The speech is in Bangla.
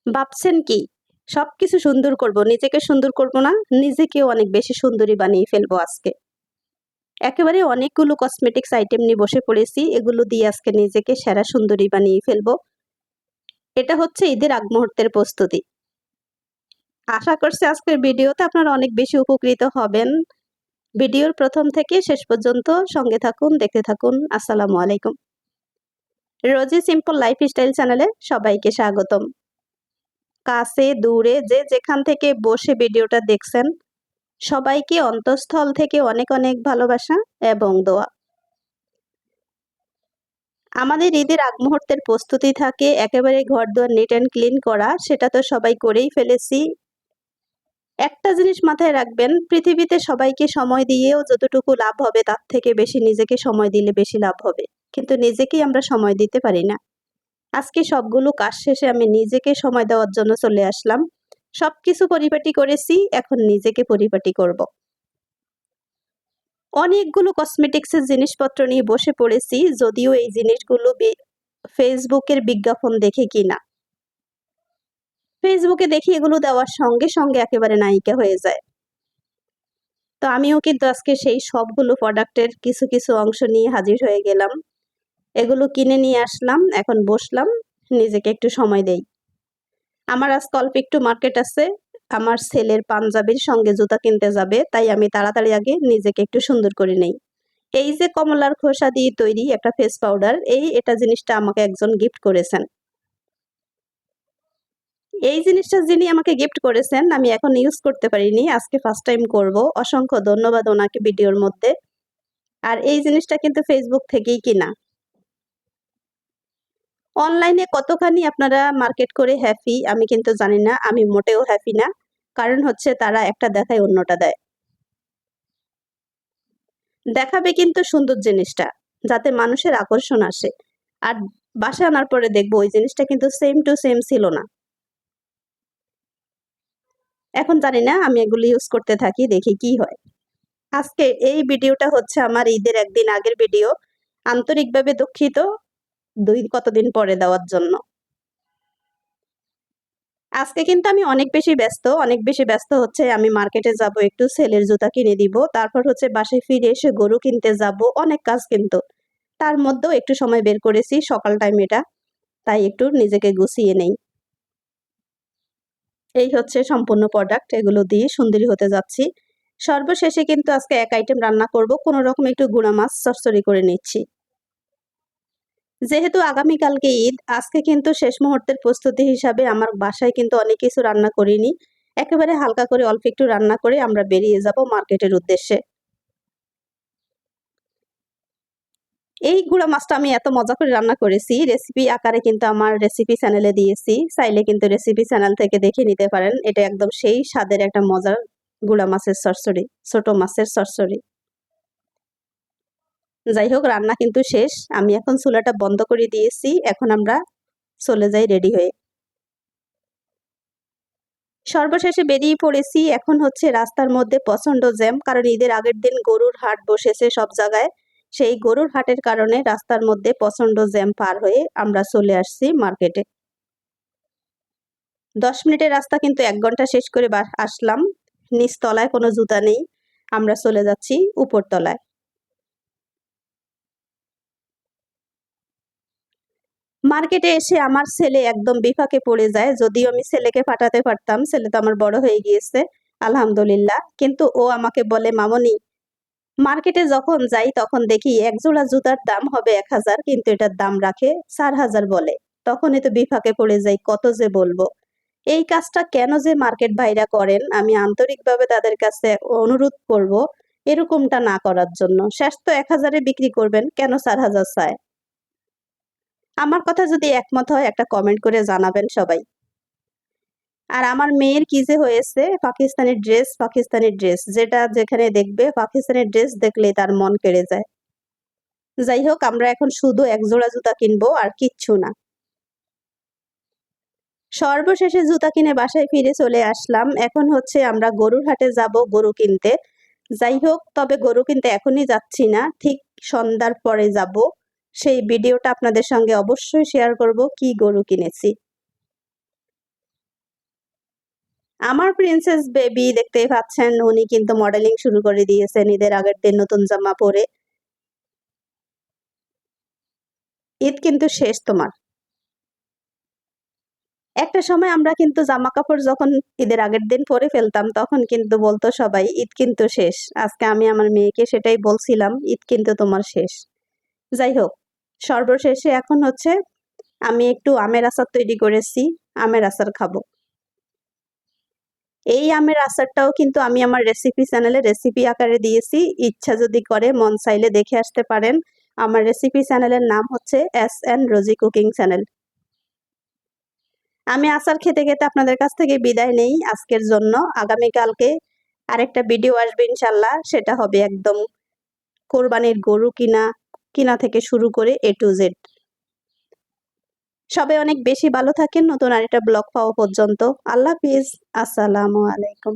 ভাবছেন কি সবকিছু সুন্দর করব, নিজেকে সুন্দর করব না, নিজেকেও অনেক বেশি সুন্দরী বানিয়ে ফেলবো আজকে। একেবারে অনেকগুলো কসমেটিক্স আইটেম নিয়ে বসে পড়েছি, এগুলো দিয়ে আজকে নিজেকে সেরা সুন্দরী বানিয়ে ফেলবো। এটা হচ্ছে ঈদের আগ মুহূর্তের প্রস্তুতি। আশা করছি আজকের ভিডিওতে আপনারা অনেক বেশি উপকৃত হবেন। ভিডিওর প্রথম থেকে শেষ পর্যন্ত সঙ্গে থাকুন, দেখতে থাকুন। আসসালামু আলাইকুম। রোজি সিম্পল লাইফস্টাইল চ্যানেলে সবাইকে স্বাগতম। কাছে দূরে যে যেখান থেকে বসে ভিডিওটা দেখছেন, সবাইকে অন্তঃস্থল থেকে অনেক অনেক ভালোবাসা এবং দোয়া। আমাদের ঈদের আগ মুহূর্তের প্রস্তুতি থাকে একেবারে ঘরদুয়ার নিট অ্যান্ড ক্লিন করা, সেটা তো সবাই করেই ফেলেছি। একটা জিনিস মাথায় রাখবেন, পৃথিবীতে সবাইকে সময় দিয়েও যতটুকু লাভ হবে তার থেকে বেশি নিজেকে সময় দিলে বেশি লাভ হবে, কিন্তু নিজেকেই আমরা সময় দিতে পারি না। আজকে সবগুলো কাজ শেষে আমি নিজেকে সময় দেওয়ার জন্য চলে আসলাম। সবকিছু পরিপাটি করেছি, এখন নিজেকে পরিপাটি করব। অনেকগুলো কসমেটিক্সের জিনিসপত্র নিয়ে বসে পড়েছি, যদিও এই জিনিসগুলো ফেসবুকের বিজ্ঞাপন দেখে কিনা। ফেসবুকে দেখি এগুলো দেওয়ার সঙ্গে সঙ্গে একেবারে নায়িকা হয়ে যায়। তো আমিও কিন্তু আজকে সেই সবগুলো প্রোডাক্টের কিছু কিছু অংশ নিয়ে হাজির হয়ে গেলাম। এগুলো কিনে নিয়ে আসলাম, এখন বসলাম নিজেকে একটু সময় দেই। আমার আজকে অল্প একটু মার্কেট আছে, আমার ছেলের পাঞ্জাবির সঙ্গে জুতা কিনতে যাবে, তাই আমি তাড়াতাড়ি আগে নিজেকে একটু সুন্দর করে নেই। এই যে কমলার খোসা দিয়ে তৈরি একটা ফেস পাউডার, এটা জিনিসটা আমাকে একজন গিফট করেছেন। এই জিনিসটা যিনি আমাকে গিফট করেছেন আমি এখন ইউজ করতে পারিনি, আজকে ফার্স্ট টাইম করব। অসংখ্য ধন্যবাদ ওনাকে ভিডিওর মধ্যে। আর এই জিনিসটা কিন্তু ফেসবুক থেকেই কিনা। অনলাইনে কতখানি আপনারা মার্কেট করে হ্যাপি আমি কিন্তু জানি না, আমি মোটেও হ্যাপি না। কারণ হচ্ছে তারা একটা দেখায় অন্যটা দেয়। দেখাবে কিন্তু সুন্দর জিনিসটা, যাতে মানুষের আকর্ষণ আসে, আর বাসায় আনার পরে দেখবো ওই জিনিসটা কিন্তু সেম টু সেম ছিল না। এখন জানি না, আমি এগুলো ইউজ করতে থাকি, দেখি কি হয়। আজকে এই ভিডিওটা হচ্ছে আমার ঈদের একদিন আগের ভিডিও। আন্তরিকভাবে দুঃখিত কতদিন পরে দেওয়ার জন্য। আজকে কিন্তু আমি অনেক বেশি ব্যস্ত হচ্ছে, আমি মার্কেটে যাব, একটু ছেলের জুতা কিনে দিব, তারপর হচ্ছে বাসায় ফিরে এসে গরু কিনতে যাব, অনেক কাজ কিন্তু। তার মধ্যেও একটু সময় বের করেছি, সকাল টাইম এটা, তাই একটু নিজেকে গুছিয়ে নেই। এই হচ্ছে সম্পূর্ণ প্রোডাক্ট, এগুলো দিয়ে সুন্দরী হতে যাচ্ছি। সর্বশেষে কিন্তু আজকে এক আইটেম রান্না করব, কোনো রকম একটু গুঁড়া মাছ চচ্চড়ি করে নিচ্ছি। যেহেতু আগামীকালকে ঈদ, আজকে কিন্তু শেষ মুহূর্তের প্রস্তুতি হিসাবে আমার বাসায় কিন্তু অনেক কিছু রান্না করিনি। একেবারে হালকা করে অল্প একটু রান্না করে আমরা বেরিয়ে যাব মার্কেটের উদ্দেশ্যে। এই গুঁড়া মাছটা আমি এত মজা করে রান্না করেছি, রেসিপি আকারে কিন্তু আমার রেসিপি চ্যানেলে দিয়েছি, চাইলে কিন্তু রেসিপি চ্যানেল থেকে দেখে নিতে পারেন। এটা একদম সেই স্বাদের একটা মজার গুঁড়া মাছের চচ্চড়ি, ছোট মাছের চচ্চড়ি। যাই হোক, রান্না কিন্তু শেষ, আমি এখন চুলাটা বন্ধ করে দিয়েছি, এখন আমরা চলে যাই রেডি হয়ে। সর্বশেষে বেরিয়ে পড়েছি, এখন হচ্ছে রাস্তার মধ্যে প্রচন্ড জ্যাম, কারণ ঈদের আগের দিন গরুর হাট বসেছে সব জায়গায়। সেই গরুর হাটের কারণে রাস্তার মধ্যে প্রচন্ড জ্যাম পার হয়ে আমরা চলে আসছি মার্কেটে। 10 মিনিটের রাস্তা কিন্তু 1 ঘন্টা শেষ করে আসলাম। নিচ তলায় কোনো জুতা নেই, আমরা চলে যাচ্ছি উপর তলায়। মার্কেটে এসে আমার ছেলে একদম বিপাকে পড়ে যায়, যদিও আমি ছেলেকে পাঠাতে পারতাম, ছেলে তো আমার বড় হয়ে গিয়েছে আলহামদুলিল্লাহ, কিন্তু ও আমাকে বলে, মামনি মার্কেটে যখন যাই তখন দেখি এক জোড়া জুতার দাম হবে 1000, কিন্তু এটার দাম রাখে 4000 বলে। তখনই তো বিপাকে পড়ে যাই, কত যে বলবো। এই কাজটা কেন যে মার্কেট ভাইরা করেন, আমি আন্তরিকভাবে তাদের কাছে অনুরোধ করব এরকমটা না করার জন্য। শেষ তো 1000-এ বিক্রি করবেন, কেন 4000 চায়? আমার কথা যদি একমত হয় একটা কমেন্ট করে জানাবেন সবাই। আর আমার মেয়ের কি যে হয়েছে, পাকিস্তানি ড্রেস যেটা যেখানে দেখবে পাকিস্তানি ড্রেস দেখলেই তার মন কেড়ে যায়। যাই হোক, আমরা এখন শুধু এক জোড়া জুতা কিনবো আর কিচ্ছু না। সর্বশেষে জুতা কিনে বাসায় ফিরে চলে আসলাম, এখন হচ্ছে আমরা গরুর হাটে যাব গরু কিনতে। যাই হোক, তবে গরু কিনতে এখনই যাচ্ছি না, ঠিক সন্ধ্যার পরে যাব। সেই ভিডিওটা আপনাদের সঙ্গে অবশ্যই শেয়ার করব, কি গরু কিনেছি। আমার প্রিন্সেস বেবি দেখতেই পাচ্ছেন, উনি কিন্তু মডেলিং শুরু করে দিয়েছেন ঈদের আগের দিন নতুন জামা পরে। ঈদ কিন্তু শেষ তোমার। একটা সময় আমরা কিন্তু জামা কাপড় যখন ঈদের আগের দিন পরে ফেলতাম তখন কিন্তু বলতো সবাই ঈদ কিন্তু শেষ। আজকে আমি আমার মেয়েকে সেটাই বলছিলাম, ঈদ কিন্তু তোমার শেষ। যাই হোক, সর্বশেষে এখন হচ্ছে আমি একটু আমের আচার তৈরি করেছি, আমের আচার খাবো। এই আমের আচারটাও কিন্তু আমি আমার রেসিপি চ্যানেলে রেসিপি আকারে দিয়েছি, ইচ্ছা যদি করে মন চাইলে দেখে আসতে পারেন। আমার রেসিপি চ্যানেলের নাম হচ্ছে SN রোজি কুকিং চ্যানেল। আমি আচার খেতে খেতে আপনাদের কাছ থেকে বিদায় নেই আজকের জন্য। আগামীকালকে আরেকটা ভিডিও আসবে ইনশাল্লাহ, সেটা হবে একদম কোরবানির গরু কিনা থেকে শুরু করে A to Z। সবাই অনেক বেশি ভালো থাকেন নতুন আরেকটা ব্লগ পাওয়া পর্যন্ত। আল্লাহ হাফিজ, আসসালামু আলাইকুম।